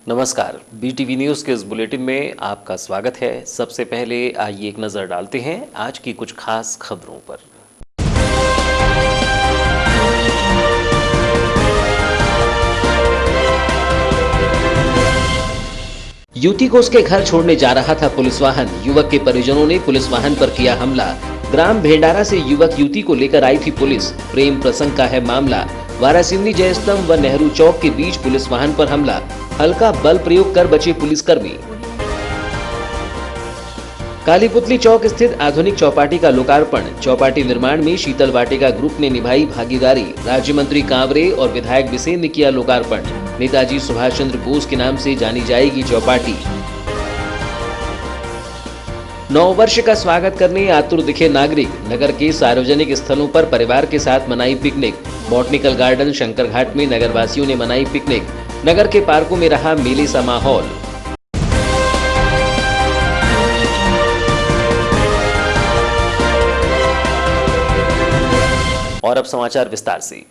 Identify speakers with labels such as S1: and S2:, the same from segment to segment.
S1: नमस्कार, BTV news के इस बुलेटिन में आपका स्वागत है। सबसे पहले आइए एक नज़र डालते हैं आज की कुछ खास खबरों पर। युवती को उसके घर छोड़ने जा रहा था पुलिस वाहन। युवक के परिजनों ने पुलिस वाहन पर किया हमला। ग्राम भेंडारा से युवक युवती को लेकर आई थी पुलिस। प्रेम प्रसंग का है मामला। वारासिवनी जयस्तंभ व नेहरू चौक के बीच पुलिस वाहन पर हमला। हल्का बल प्रयोग कर बचे पुलिसकर्मी। कालीपुतली चौक स्थित आधुनिक चौपाटी का लोकार्पण। चौपाटी निर्माण में शीतल वाटिका ग्रुप ने निभाई भागीदारी। राज्य मंत्री कांवरे और विधायक बिसेन ने किया लोकार्पण। नेताजी सुभाष चंद्र बोस के नाम से जानी जाएगी चौपाटी। नव वर्ष का स्वागत करने आतुर दिखे नागरिक। नगर के सार्वजनिक स्थलों पर परिवार के साथ मनाई पिकनिक। बॉटनिकल गार्डन शंकर घाट में नगरवासियों ने मनाई पिकनिक। नगर के पार्कों में रहा मेले सा माहौल। और अब समाचार विस्तार से।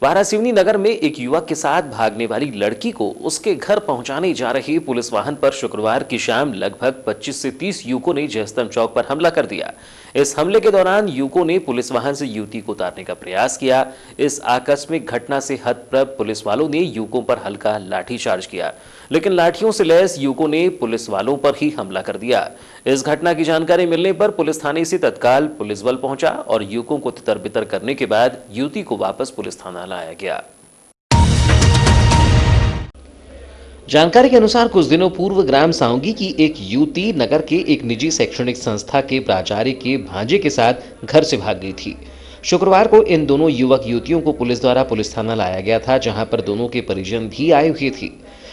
S1: वारासिवनी नगर में एक युवक के साथ भागने वाली लड़की को उसके घर पहुंचाने जा रहे पुलिस वाहन पर शुक्रवार की शाम लगभग 25 से 30 युवकों ने जयस्तंभ चौक पर हमला कर दिया। इस हमले के दौरान युवकों ने पुलिस वाहन से युवती को उतारने का प्रयास किया। इस आकस्मिक घटना से हतप्रभ पुलिस वालों ने युवकों पर हल्का लाठीचार्ज किया, लेकिन लाठियों से लैस युवकों ने पुलिस वालों पर ही हमला कर दिया। इस घटना की जानकारी मिलने पर पुलिस थाने से तत्काल पुलिस बल पहुंचा और युवकों को तितर-बितर करने के बाद युवती को वापस पुलिस थाना लाया गया। जानकारी के अनुसार कुछ दिनों पूर्व ग्राम साउंगी की एक युवती नगर के एक निजी शैक्षणिक संस्था के प्राचार्य के भांजे के साथ घर से भाग गई थी। शुक्रवार को इन दोनों युवक युवतियों को पुलिस द्वारा पुलिस थाना लाया गया था, जहां पर दोनों के परिजन भी आए हुए थे।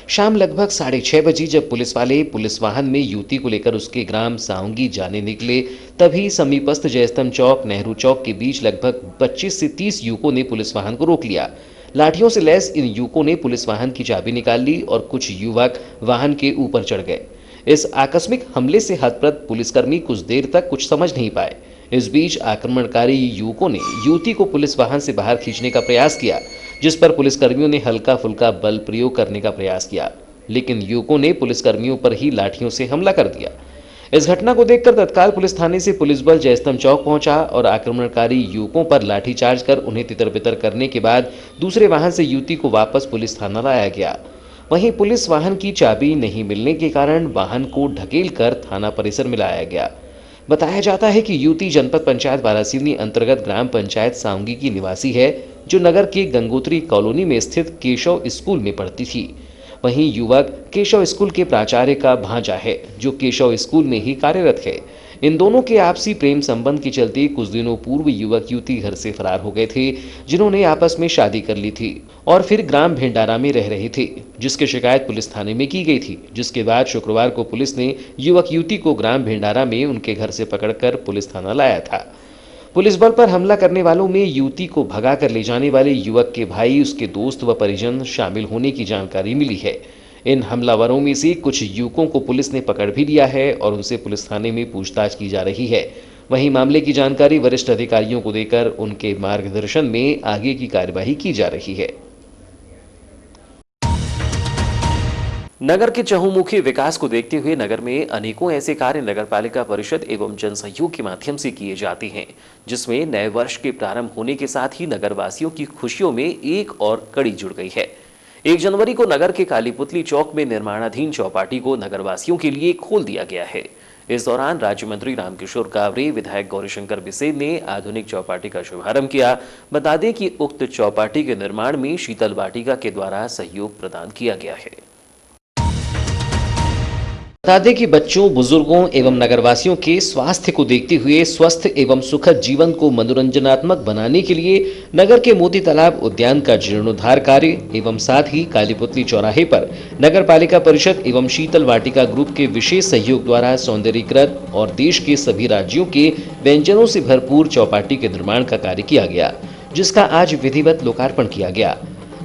S1: शाम लगभग 6:30 बजे जब पुलिस वाले पुलिस वाहन में युवती को लेकर उसके ग्राम साउंगी जाने निकले, तभी समीपस्थ जयस्तंभ चौक नेहरू चौक के बीच लगभग 25 से 30 युवकों ने पुलिस वाहन को रोक लिया। लाठियों से लैस इन युवकों ने पुलिस वाहन की चाबी निकाल ली और कुछ युवक वाहन के ऊपर चढ़ गए। इस आकस्मिक हमले से हतप्रभ पुलिसकर्मी कुछ देर तक कुछ समझ नहीं पाए। इस बीच आक्रमणकारी युवकों ने युवती को पुलिस वाहन से बाहर खींचने का प्रयास किया, जिस पर पुलिसकर्मियों ने हल्का फुल्का बल प्रयोग करने का प्रयास किया, लेकिन युवकों ने पुलिसकर्मियों पर ही लाठियों से हमला कर दिया। इस घटना को देखकर तत्काल पुलिस थाने से पुलिस बल जयस्तंभ चौक पहुंचा और आक्रमणकारी युवकों पर लाठीचार्ज कर उन्हें तितर-बितर करने के बाद दूसरे वाहन से युवती को वापस पुलिस थाना लाया गया। वहीं पुलिस वाहन की चाबी नहीं मिलने के कारण वाहन को ढकेलकर थाना परिसर में लाया गया। बताया जाता है कि युवती जनपद पंचायत वारासिवनी अंतर्गत ग्राम पंचायत साउंगी की निवासी है, जो नगर के गंगोत्री कॉलोनी में स्थित केशव स्कूल में पढ़ती थी। वहीं युवक केशव स्कूल के प्राचार्य का भांजा है, जो केशव स्कूल में ही कार्यरत है। इन दोनों के आपसी प्रेम संबंध के चलते कुछ दिनों पूर्व युवक युवती घर से फरार हो गए थे, जिन्होंने आपस में शादी कर ली थी और फिर ग्राम भेंडारा में रह रहे थे, जिसकी शिकायत पुलिस थाने में की गई थी। जिसके बाद शुक्रवार को पुलिस ने युवक युवती को ग्राम भेंडारा में उनके घर से पकड़कर पुलिस थाना लाया था। पुलिस बल पर हमला करने वालों में युवती को भगा कर ले जाने वाले युवक के भाई, उसके दोस्त व परिजन शामिल होने की जानकारी मिली है। इन हमलावरों में से कुछ युवकों को पुलिस ने पकड़ भी लिया है और उनसे पुलिस थाने में पूछताछ की जा रही है। वहीं मामले की जानकारी वरिष्ठ अधिकारियों को देकर उनके मार्गदर्शन में आगे की कार्यवाही की जा रही है। नगर के चहुमुखी विकास को देखते हुए नगर में अनेकों ऐसे कार्य नगरपालिका परिषद एवं जनसहयोग के माध्यम से किए जाते हैं, जिसमें नए वर्ष के प्रारंभ होने के साथ ही नगरवासियों की खुशियों में एक और कड़ी जुड़ गई है। 1 जनवरी को नगर के कालीपुतली चौक में निर्माणाधीन चौपाटी को नगरवासियों के लिए खोल दिया गया है। इस दौरान राज्य मंत्री रामकिशोर कांवरे, विधायक गौरीशंकर बिसेन ने आधुनिक चौपाटी का शुभारंभ किया। बता दें कि उक्त चौपाटी के निर्माण में शीतल वाटिका के द्वारा सहयोग प्रदान किया गया है। बता दें कि बच्चों, बुजुर्गों एवं नगरवासियों के स्वास्थ्य को देखते हुए स्वस्थ एवं सुखद जीवन को मनोरंजनात्मक बनाने के लिए नगर के मोती तालाब उद्यान का जीर्णोद्धार कार्य एवं साथ ही कालीपुतली चौराहे पर नगरपालिका परिषद एवं शीतल वाटिका ग्रुप के विशेष सहयोग द्वारा सौंदर्यीकृत और देश के सभी राज्यों के व्यंजनों से भरपूर चौपाटी के निर्माण का कार्य किया गया, जिसका आज विधिवत लोकार्पण किया गया।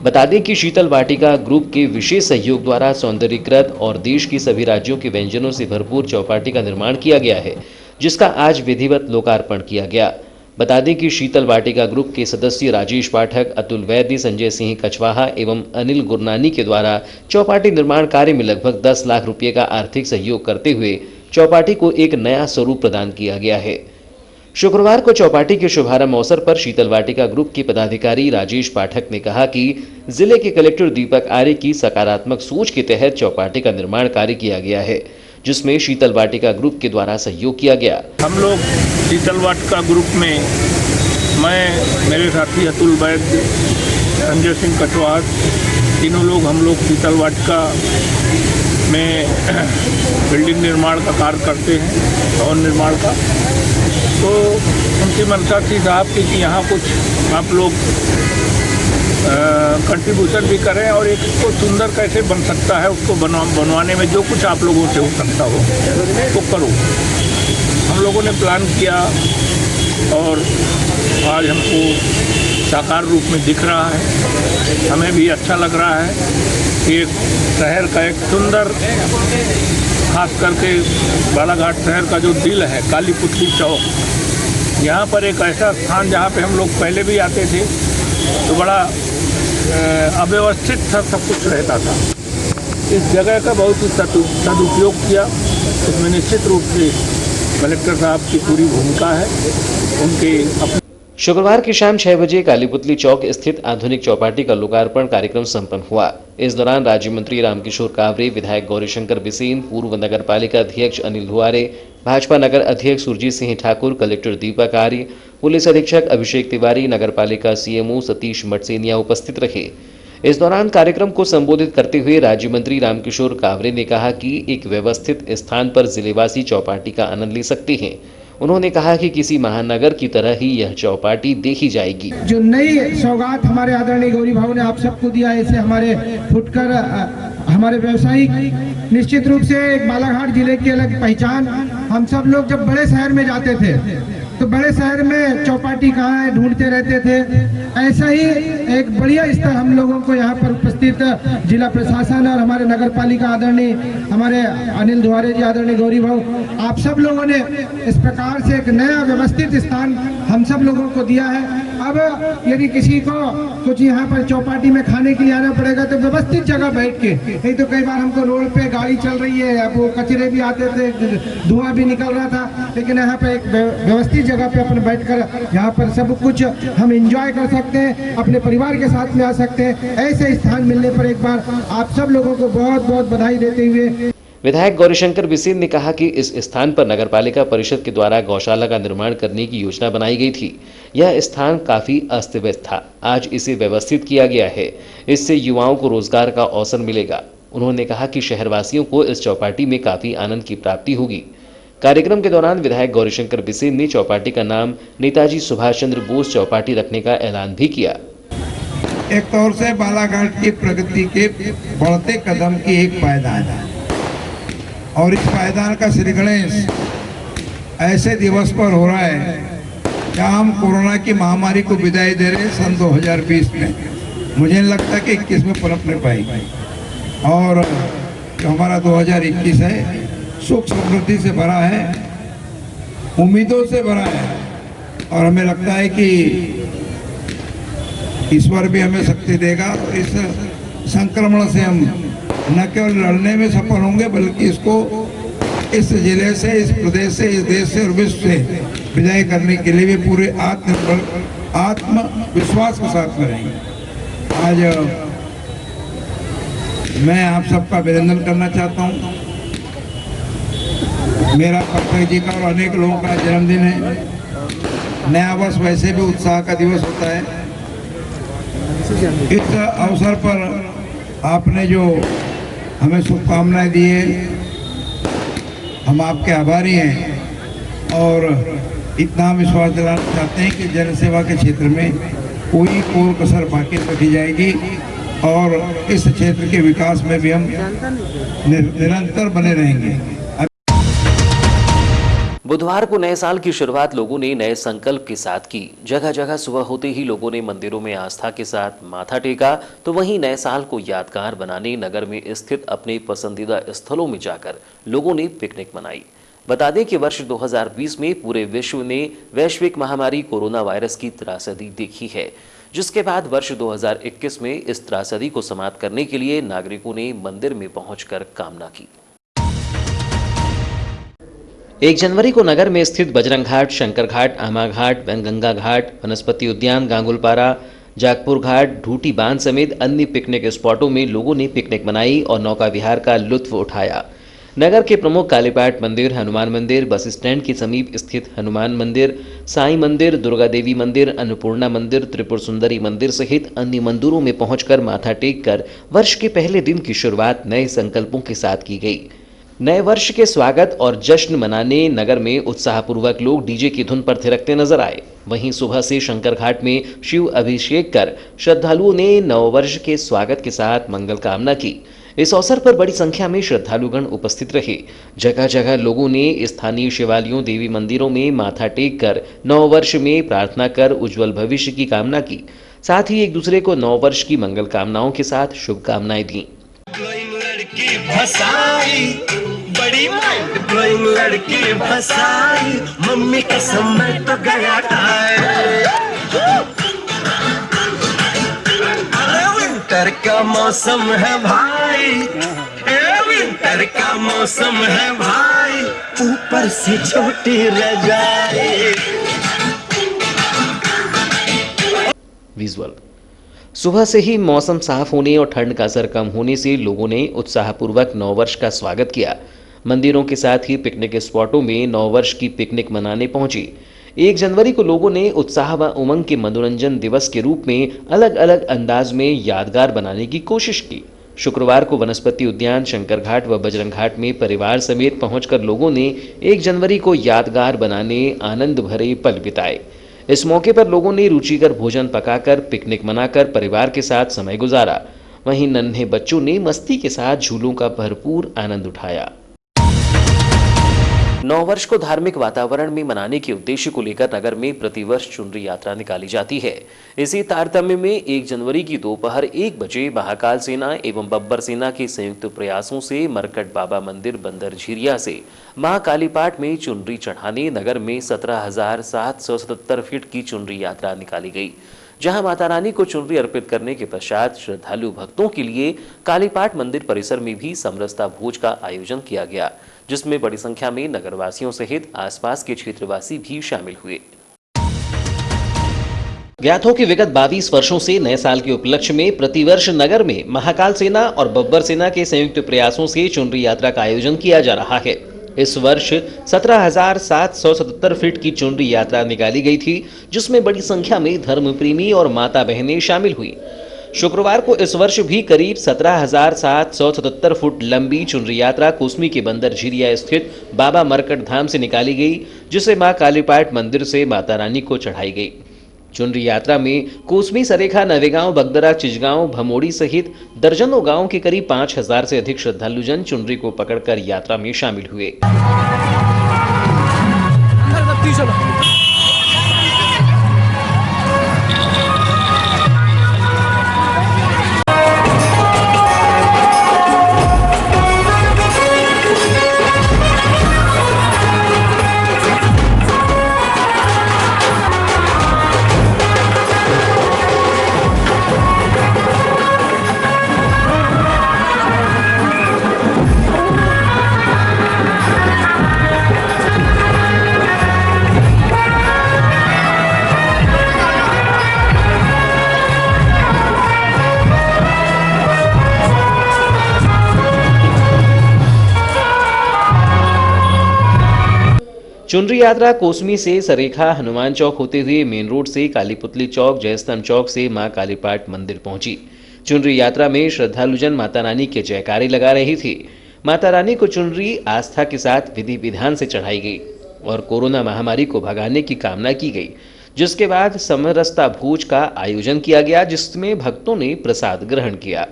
S1: बता दें कि शीतल वाटिका ग्रुप के विशेष सहयोग द्वारा सौंदर्यीकृत और देश के सभी राज्यों के व्यंजनों से भरपूर चौपाटी का निर्माण किया गया है, जिसका आज विधिवत लोकार्पण किया गया। बता दें कि शीतल वाटिका ग्रुप के सदस्य राजेश पाठक, अतुल वैद्य, संजय सिंह कछवाहा एवं अनिल गुरनानी के द्वारा चौपाटी निर्माण कार्य में लगभग 10 लाख रुपए का आर्थिक सहयोग करते हुए चौपाटी को एक नया स्वरूप प्रदान किया गया है। शुक्रवार को चौपाटी के शुभारंभ अवसर पर शीतल वाटिका ग्रुप के पदाधिकारी राजेश पाठक ने कहा कि जिले के कलेक्टर दीपक आर्य की सकारात्मक सोच के तहत चौपाटी का निर्माण कार्य किया गया है, जिसमें शीतल वाटिका ग्रुप के द्वारा सहयोग किया गया।
S2: हम लोग शीतल वाटिका ग्रुप में मैं, मेरे साथी अतुल वैद्य, संजय सिंह कछवाहा, तीनों लोग हम लोग शीतल वाटिका में बिल्डिंग निर्माण का कार्य करते हैं, भवन निर्माण का। तो उनकी मंशा थी साहब की कि यहाँ कुछ आप लोग कंट्रीब्यूशन भी करें और एक को सुंदर कैसे बन सकता है, उसको बनवाने में जो कुछ आप लोगों से हो सकता हो वो करो। हम लोगों ने प्लान किया और आज हमको साकार रूप में दिख रहा है। हमें भी अच्छा लग रहा है कि एक शहर का एक सुंदर, खास करके बालाघाट शहर का जो दिल है काली पुतली चौक, यहाँ पर एक ऐसा स्थान जहाँ पे हम लोग पहले भी आते थे तो बड़ा अव्यवस्थित था, सब कुछ रहता था। इस जगह का बहुत ही सदुपयोग किया। इसमें निश्चित रूप से कलेक्टर साहब की पूरी भूमिका है। उनके
S1: शुक्रवार की शाम 6 बजे कालीपुतली चौक स्थित आधुनिक चौपाटी का लोकार्पण कार्यक्रम संपन्न हुआ। इस दौरान राज्य मंत्री रामकिशोर कावरे, विधायक गौरीशंकर बिसेन, पूर्व नगर पालिका अध्यक्ष अनिल धुआरे, भाजपा नगर अध्यक्ष सुरजीत सिंह ठाकुर, कलेक्टर दीपक आर्य, पुलिस अधीक्षक अभिषेक तिवारी, नगर पालिका सीएमओ सतीश मटसेनिया उपस्थित रहे। इस दौरान कार्यक्रम को संबोधित करते हुए राज्य मंत्री रामकिशोर कावरे ने कहा कि एक व्यवस्थित स्थान पर जिलेवासी चौपाटी का आनंद ले सकते हैं। उन्होंने कहा कि किसी महानगर की तरह ही यह चौपाटी देखी जाएगी।
S3: जो नई सौगात हमारे आदरणीय गौरी भाव ने आप सबको दिया है, इसे हमारे फुटकर हमारे व्यवसायिक निश्चित रूप से एक बालाघाट जिले की अलग पहचान। हम सब लोग जब बड़े शहर में जाते थे तो बड़े शहर में चौपाटी कहाँ है ढूंढते रहते थे। ऐसा ही एक बढ़िया स्तर हम लोगों को यहाँ पर उपस्थित जिला प्रशासन और हमारे नगर पालिका आदरणीय हमारे अनिल धुआरे जी, आदरणीय गौरी भाव, आप सब लोगों ने इस प्रकार से एक नया व्यवस्थित स्थान हम सब लोगों को दिया है। अब यदि किसी को कुछ यहाँ पर चौपाटी में खाने के लिए आना पड़ेगा तो व्यवस्थित जगह बैठ के, नहीं तो कई बार हमको रोड पे गाड़ी चल रही है, अब वो कचरे भी आते थे, धुआं भी निकल रहा था, लेकिन यहाँ पे एक व्यवस्थित जगह पे अपन बैठकर यहाँ पर सब कुछ हम एंजॉय कर सकते हैं, अपने परिवार के साथ में आ सकते हैं। ऐसे स्थान मिलने पर एक बार आप सब लोगों को बहुत बहुत बधाई देते हुए
S1: विधायक गौरीशंकर बिसेन ने कहा कि इस स्थान पर नगरपालिका परिषद के द्वारा गौशाला का निर्माण करने की योजना बनाई गई थी। यह स्थान काफी अस्त व्यस्त था, आज इसे व्यवस्थित किया गया है। इससे युवाओं को रोजगार का अवसर मिलेगा। उन्होंने कहा कि शहरवासियों को इस चौपाटी में काफी आनंद की प्राप्ति होगी। कार्यक्रम के दौरान विधायक गौरीशंकर बिसेन ने चौपाटी का नाम नेताजी सुभाष चंद्र बोस चौपाटी रखने का ऐलान भी किया।
S4: एक तौर से बालाघाट की प्रगति के बढ़ते कदम की एक पायदान है और इस पायदान का श्रीगणेश ऐसे दिवस पर हो रहा है जहाँ हम कोरोना की महामारी को विदाई दे रहे हैं सन 2020 में। मुझे नहीं लगता कि 21 में पनप नहीं पाएगी और जो हमारा 2021 है सुख समृद्धि से भरा है, उम्मीदों से भरा है और हमें लगता है कि ईश्वर भी हमें शक्ति देगा। तो इस संक्रमण से हम न केवल लड़ने में सफल होंगे बल्कि इसको इस जिले से, इस प्रदेश से, इस देश से और विश्व से विदाई करने के लिए भी पूरे आत्मविश्वास के साथ में रहेंगे। आज मैं आप सबका अभिनंदन करना चाहता हूँ। मेरा पटना जी का और अनेक लोगों का जन्मदिन है। नया वर्ष वैसे भी उत्साह का दिवस होता है। इस अवसर पर आपने जो हमें शुभकामनाएं दी है, हम आपके आभारी हैं और इतना विश्वास दिलाना चाहते हैं कि जन सेवा के क्षेत्र में कोई कोर कसर बाकी रखी जाएगी और इस क्षेत्र के विकास में भी हम निरंतर बने रहेंगे।
S1: बुधवार को नए साल की शुरुआत लोगों ने नए संकल्प के साथ की। जगह जगह सुबह होते ही लोगों ने मंदिरों में आस्था के साथ माथा टेका, तो वहीं नए साल को यादगार बनाने नगर में स्थित अपने पसंदीदा स्थलों में जाकर लोगों ने पिकनिक मनाई। बता दें कि वर्ष 2020 में पूरे विश्व ने वैश्विक महामारी कोरोना वायरस की त्रासदी देखी है, जिसके बाद वर्ष 2021 में इस त्रासदी को समाप्त करने के लिए नागरिकों ने मंदिर में पहुंचकर कामना की। 1 जनवरी को नगर में स्थित बजरंग घाट, शंकर घाट, आमा घाट, वैनगंगा घाट, वनस्पति उद्यान, गांगुलपारा, जागपुर घाट, ढूटी बांध समेत अन्य पिकनिक स्पॉटों में लोगों ने पिकनिक मनाई और नौका विहार का लुत्फ उठाया। नगर के प्रमुख कालीपाट मंदिर, हनुमान मंदिर, बस स्टैंड के समीप स्थित हनुमान मंदिर, साईं मंदिर, दुर्गा देवी मंदिर, अन्नपूर्णा मंदिर, त्रिपुर सुंदरी मंदिर सहित अन्य मंदिरों में पहुंचकर माथा टेककर वर्ष के पहले दिन की शुरुआत नए संकल्पों के साथ की गई। नए वर्ष के स्वागत और जश्न मनाने नगर में उत्साहपूर्वक लोग डीजे की धुन पर थिरकते नजर आए। वहीं सुबह से शंकर घाट में शिव अभिषेक कर श्रद्धालुओं ने नववर्ष के स्वागत के साथ मंगल कामना की। इस अवसर पर बड़ी संख्या में श्रद्धालुगण उपस्थित रहे। जगह जगह लोगों ने स्थानीय शिवालयों, देवी मंदिरों में माथा टेक कर नववर्ष में प्रार्थना कर उज्जवल भविष्य की कामना की। साथ ही एक दूसरे को नववर्ष की मंगल कामनाओं के साथ शुभकामनाएं दी।
S5: बड़ी माइंड ब्लोइंग लड़की फसाई, मम्मी कसम मैं तो गया खाए। अरे विंटर का मौसम है भाई, विंटर का मौसम है भाई, ऊपर से छोटी रजाई।
S1: विजुअल। सुबह से ही मौसम साफ होने और ठंड का असर कम होने से लोगों ने उत्साहपूर्वक नववर्ष का स्वागत किया। मंदिरों के साथ ही पिकनिक स्पॉटों में नववर्ष की पिकनिक मनाने पहुंची। 1 जनवरी को लोगों ने उत्साह व उमंग के मनोरंजन दिवस के रूप में अलग अलग अंदाज में यादगार बनाने की कोशिश की। शुक्रवार को वनस्पति उद्यान, शंकर घाट व बजरंग घाट में परिवार समेत पहुंचकर लोगों ने 1 जनवरी को यादगार बनाने आनंद भरे पल बिताए। इस मौके पर लोगों ने रुचिकर भोजन पकाकर पिकनिक मनाकर परिवार के साथ समय गुजारा। वहीं नन्हे बच्चों ने मस्ती के साथ झूलों का भरपूर आनंद उठाया। नववर्ष को धार्मिक वातावरण में मनाने के उद्देश्य को लेकर नगर में प्रतिवर्ष चुनरी यात्रा निकाली जाती है। इसी तारतम्य में 1 जनवरी की दोपहर 1 बजे महाकाल सेना एवं बब्बर सेना के संयुक्त प्रयासों से मरकट बाबा मंदिर बंदर झीरिया से मां कालीपाट में चुनरी चढ़ाने नगर में 17,777 फीट की चुनरी यात्रा निकाली गई, जहां माता रानी को चुनरी अर्पित करने के पश्चात श्रद्धालु भक्तों के लिए कालीपाट मंदिर परिसर में भी समरसता भोज का आयोजन किया गया, जिसमें बड़ी संख्या में नगरवासियों सहित आसपास के क्षेत्रवासी भी शामिल हुए। ज्ञात हो कि विगत 22 वर्षों से नए साल के उपलक्ष्य में प्रतिवर्ष नगर में महाकाल सेना और बब्बर सेना के संयुक्त प्रयासों से चुनरी यात्रा का आयोजन किया जा रहा है। इस वर्ष 17,777 फीट की चुनरी यात्रा निकाली गई थी, जिसमें बड़ी संख्या में धर्म प्रेमी और माता बहनें शामिल हुई। शुक्रवार को इस वर्ष भी करीब 17,777 फुट लंबी चुनरी यात्रा कोसमी के बंदर झीरिया स्थित बाबा मरकट धाम से निकाली गई, जिसे मां कालीपाट मंदिर से माता रानी को चढ़ाई गई। चुनरी यात्रा में कोसमी, सरेखा, नवेगांव, बगदरा, चिचगांव, भमोड़ी सहित दर्जनों गांव के करीब 5,000 से अधिक श्रद्धालुजन चुनरी को पकड़कर यात्रा में शामिल हुए। चुनरी यात्रा कोसमी से सरेखा, हनुमान चौक होते हुए मेन रोड से कालीपुतली चौक, जयस्तंभ चौक से मां कालीपाट मंदिर पहुंची। चुनरी यात्रा में श्रद्धालुजन माता रानी के जयकारे लगा रहे थे। माता रानी को चुनरी आस्था के साथ विधि विधान से चढ़ाई गई और कोरोना महामारी को भगाने की कामना की गई, जिसके बाद समरसता भोज का आयोजन किया गया, जिसमें भक्तों ने प्रसाद ग्रहण किया।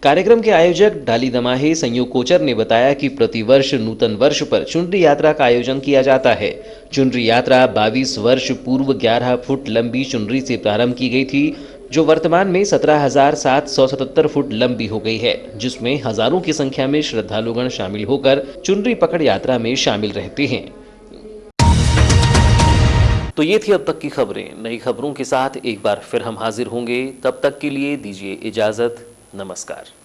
S1: कार्यक्रम के आयोजक डाली दमाहे संयोग कोचर ने बताया कि प्रतिवर्ष नूतन वर्ष पर चुनरी यात्रा का आयोजन किया जाता है। चुनरी यात्रा 22 वर्ष पूर्व 11 फुट लंबी चुनरी से प्रारंभ की गई थी, जो वर्तमान में 17,777 फुट लंबी हो गई है, जिसमें हजारों की संख्या में श्रद्धालुगण शामिल होकर चुनरी पकड़ यात्रा में शामिल रहते हैं। तो ये थी अब तक की खबरें। नई खबरों के साथ एक बार फिर हम हाजिर होंगे। तब तक के लिए दीजिए इजाजत। नमस्कार।